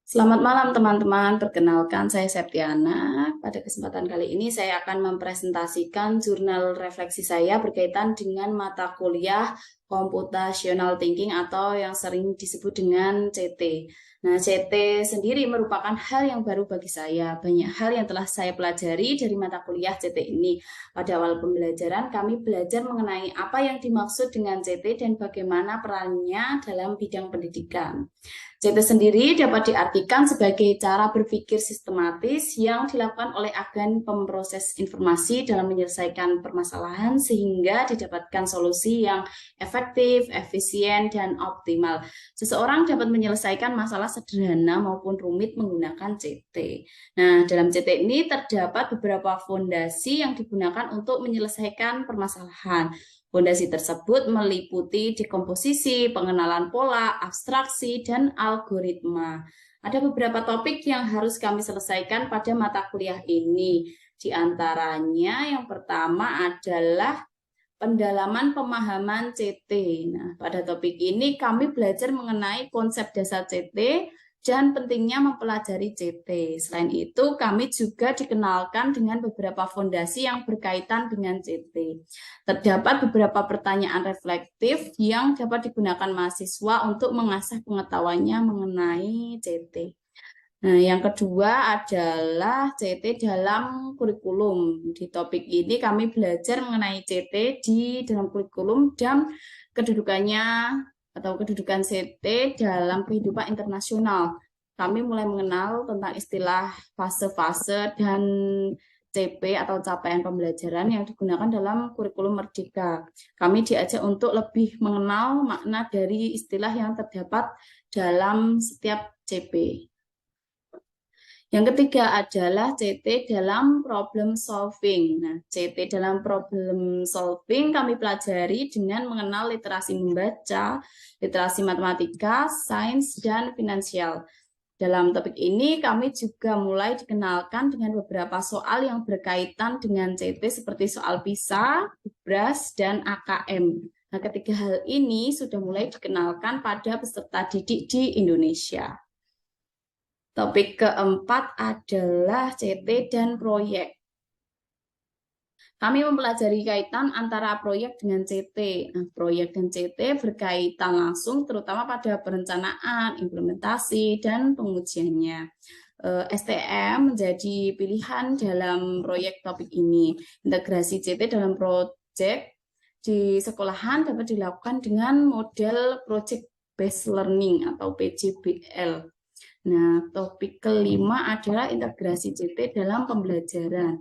Selamat malam teman-teman, perkenalkan saya Septiana. Pada kesempatan kali ini saya akan mempresentasikan jurnal refleksi saya berkaitan dengan mata kuliah Computational Thinking atau yang sering disebut dengan CT. Nah, CT sendiri merupakan hal yang baru bagi saya. Banyak hal yang telah saya pelajari dari mata kuliah CT ini. Pada awal pembelajaran, kami belajar mengenai apa yang dimaksud dengan CT dan bagaimana perannya dalam bidang pendidikan. CT sendiri dapat diartikan sebagai cara berpikir sistematis yang dilakukan oleh agen pemroses informasi dalam menyelesaikan permasalahan sehingga didapatkan solusi yang efektif, efisien, dan optimal. Seseorang dapat menyelesaikan masalah sederhana maupun rumit menggunakan CT. Nah, dalam CT ini terdapat beberapa fondasi yang digunakan untuk menyelesaikan permasalahan. Fondasi tersebut meliputi dekomposisi, pengenalan pola, abstraksi, dan algoritma. Ada beberapa topik yang harus kami selesaikan pada mata kuliah ini. Di antaranya yang pertama adalah pendalaman pemahaman CT. Nah, pada topik ini kami belajar mengenai konsep dasar CT dan pentingnya mempelajari CT. Selain itu, kami juga dikenalkan dengan beberapa fondasi yang berkaitan dengan CT. Terdapat beberapa pertanyaan reflektif yang dapat digunakan mahasiswa untuk mengasah pengetahuannya mengenai CT. Nah, yang kedua adalah CT dalam kurikulum. Di topik ini kami belajar mengenai CT di dalam kurikulum dan kedudukannya atau kedudukan CT dalam kehidupan internasional. Kami mulai mengenal tentang istilah fase-fase dan CP atau capaian pembelajaran yang digunakan dalam kurikulum Merdeka. Kami diajak untuk lebih mengenal makna dari istilah yang terdapat dalam setiap CP. Yang ketiga adalah CT dalam problem solving. Nah, CT dalam problem solving kami pelajari dengan mengenal literasi membaca, literasi matematika, sains, dan finansial. Dalam topik ini kami juga mulai dikenalkan dengan beberapa soal yang berkaitan dengan CT seperti soal PISA, UBRAS, dan AKM. Nah, ketiga hal ini sudah mulai dikenalkan pada peserta didik di Indonesia. Topik keempat adalah CT dan proyek. Kami mempelajari kaitan antara proyek dengan CT. Nah, proyek dan CT berkaitan langsung terutama pada perencanaan, implementasi, dan pengujiannya. STM menjadi pilihan dalam proyek topik ini. Integrasi CT dalam proyek di sekolahan dapat dilakukan dengan model Project Based Learning atau PJBL. Nah, topik kelima adalah integrasi CT dalam pembelajaran.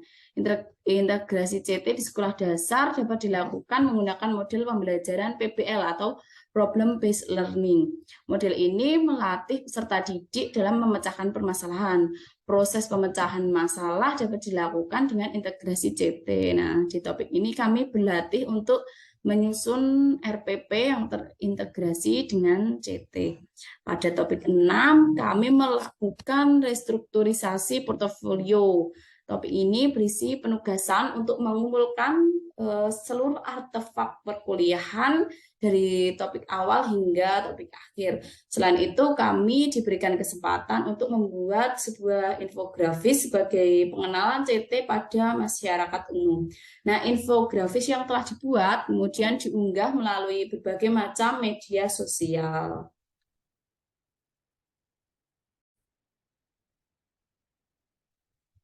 Integrasi CT di sekolah dasar dapat dilakukan menggunakan model pembelajaran PBL atau Problem Based Learning. Model ini melatih peserta didik dalam memecahkan permasalahan. Proses pemecahan masalah dapat dilakukan dengan integrasi CT. Nah, di topik ini kami berlatih untuk menyusun RPP yang terintegrasi dengan CT. Pada topik 6, kami melakukan restrukturisasi portofolio. Topik ini berisi penugasan untuk mengumpulkan seluruh artefak perkuliahan dari topik awal hingga topik akhir. Selain itu, kami diberikan kesempatan untuk membuat sebuah infografis sebagai pengenalan CT pada masyarakat umum. Nah, infografis yang telah dibuat kemudian diunggah melalui berbagai macam media sosial.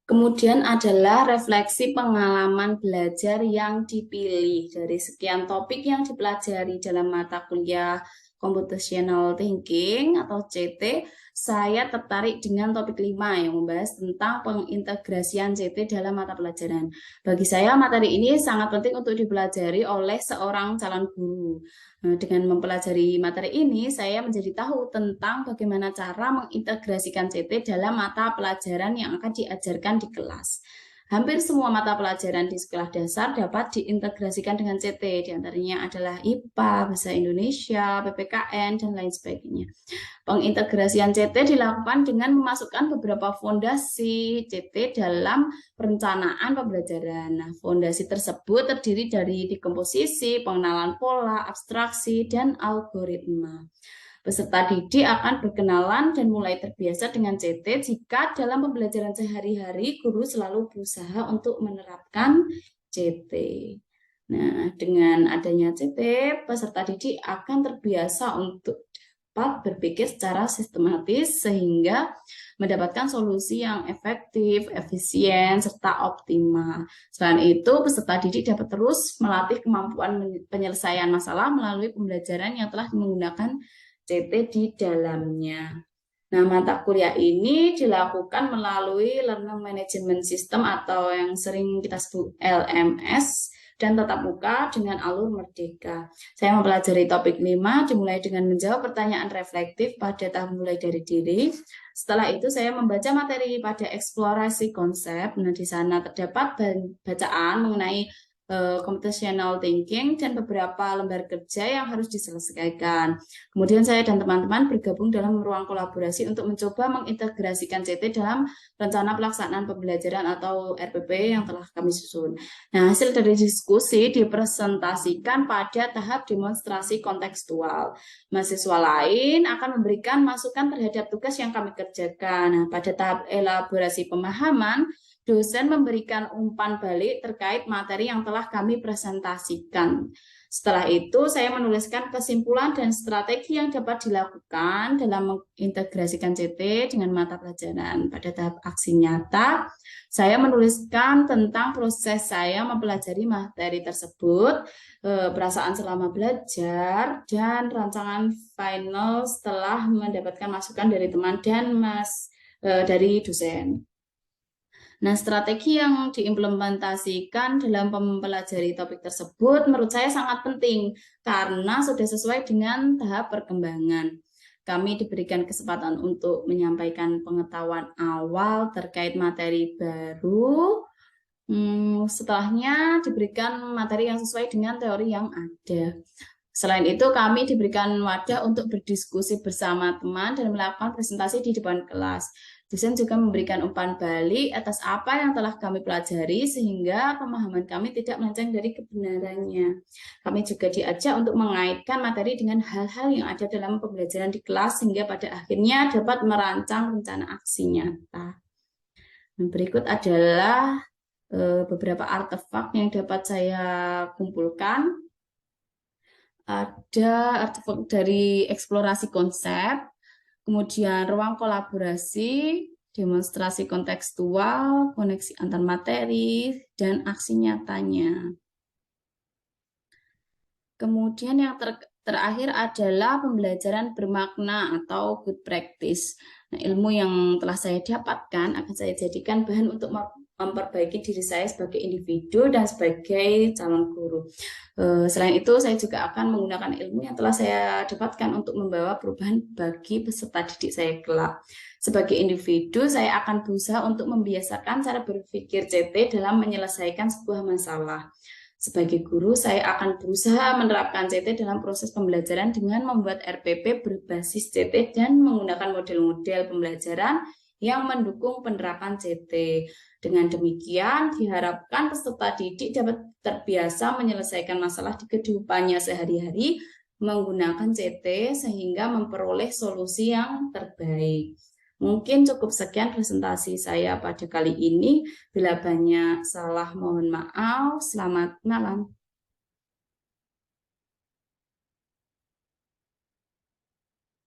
Kemudian adalah refleksi pengalaman belajar yang dipilih dari sekian topik yang dipelajari dalam mata kuliah Computational Thinking atau CT. Saya tertarik dengan topik 5 yang membahas tentang pengintegrasian CT dalam mata pelajaran. Bagi saya, materi ini sangat penting untuk dipelajari oleh seorang calon guru. Dengan mempelajari materi ini, saya menjadi tahu tentang bagaimana cara mengintegrasikan CT dalam mata pelajaran yang akan diajarkan di kelas. Hampir semua mata pelajaran di sekolah dasar dapat diintegrasikan dengan CT, diantaranya adalah IPA, Bahasa Indonesia, PPKN, dan lain sebagainya. Pengintegrasian CT dilakukan dengan memasukkan beberapa fondasi CT dalam perencanaan pembelajaran. Nah, fondasi tersebut terdiri dari dekomposisi, pengenalan pola, abstraksi, dan algoritma. Peserta didik akan berkenalan dan mulai terbiasa dengan CT jika dalam pembelajaran sehari-hari guru selalu berusaha untuk menerapkan CT. Nah, dengan adanya CT, peserta didik akan terbiasa untuk dapat berpikir secara sistematis sehingga mendapatkan solusi yang efektif, efisien, serta optimal. Selain itu, peserta didik dapat terus melatih kemampuan penyelesaian masalah melalui pembelajaran yang telah menggunakan CT di dalamnya. Nah, mata kuliah ini dilakukan melalui Learning Management System atau yang sering kita sebut LMS dan tatap muka dengan alur merdeka. Saya mempelajari topik 5 dimulai dengan menjawab pertanyaan reflektif pada tahap mulai dari diri. Setelah itu saya membaca materi pada eksplorasi konsep. Nah, di sana terdapat bacaan mengenai computational thinking dan beberapa lembar kerja yang harus diselesaikan. Kemudian saya dan teman-teman bergabung dalam ruang kolaborasi untuk mencoba mengintegrasikan CT dalam rencana pelaksanaan pembelajaran atau RPP yang telah kami susun. Nah, hasil dari diskusi dipresentasikan pada tahap demonstrasi kontekstual. Mahasiswa lain akan memberikan masukan terhadap tugas yang kami kerjakan. Nah, pada tahap elaborasi pemahaman, dosen memberikan umpan balik terkait materi yang telah kami presentasikan. Setelah itu, saya menuliskan kesimpulan dan strategi yang dapat dilakukan dalam mengintegrasikan CT dengan mata pelajaran. Pada tahap aksi nyata, saya menuliskan tentang proses saya mempelajari materi tersebut, perasaan selama belajar, dan rancangan final setelah mendapatkan masukan dari teman dan dari dosen. Nah, strategi yang diimplementasikan dalam mempelajari topik tersebut menurut saya sangat penting karena sudah sesuai dengan tahap perkembangan. Kami diberikan kesempatan untuk menyampaikan pengetahuan awal terkait materi baru. Setelahnya diberikan materi yang sesuai dengan teori yang ada. Selain itu, kami diberikan wadah untuk berdiskusi bersama teman dan melakukan presentasi di depan kelas. Dosen juga memberikan umpan balik atas apa yang telah kami pelajari sehingga pemahaman kami tidak melenceng dari kebenarannya. Kami juga diajak untuk mengaitkan materi dengan hal-hal yang ada dalam pembelajaran di kelas sehingga pada akhirnya dapat merancang rencana aksi nyata. Berikut adalah beberapa artefak yang dapat saya kumpulkan. Ada artefak dari eksplorasi konsep, kemudian ruang kolaborasi, demonstrasi kontekstual, koneksi antar materi, dan aksi nyatanya. Kemudian yang terakhir adalah pembelajaran bermakna atau good practice. Nah, ilmu yang telah saya dapatkan akan saya jadikan bahan untuk memperbaiki diri saya sebagai individu dan sebagai calon guru. Selain itu, saya juga akan menggunakan ilmu yang telah saya dapatkan untuk membawa perubahan bagi peserta didik saya kelak. Sebagai individu, saya akan berusaha untuk membiasakan cara berpikir CT dalam menyelesaikan sebuah masalah. Sebagai guru, saya akan berusaha menerapkan CT dalam proses pembelajaran dengan membuat RPP berbasis CT dan menggunakan model-model pembelajaran yang mendukung penerapan CT. Dengan demikian, diharapkan peserta didik dapat terbiasa menyelesaikan masalah di kehidupannya sehari-hari menggunakan CT sehingga memperoleh solusi yang terbaik. Mungkin cukup sekian presentasi saya pada kali ini. Bila banyak salah, mohon maaf. Selamat malam.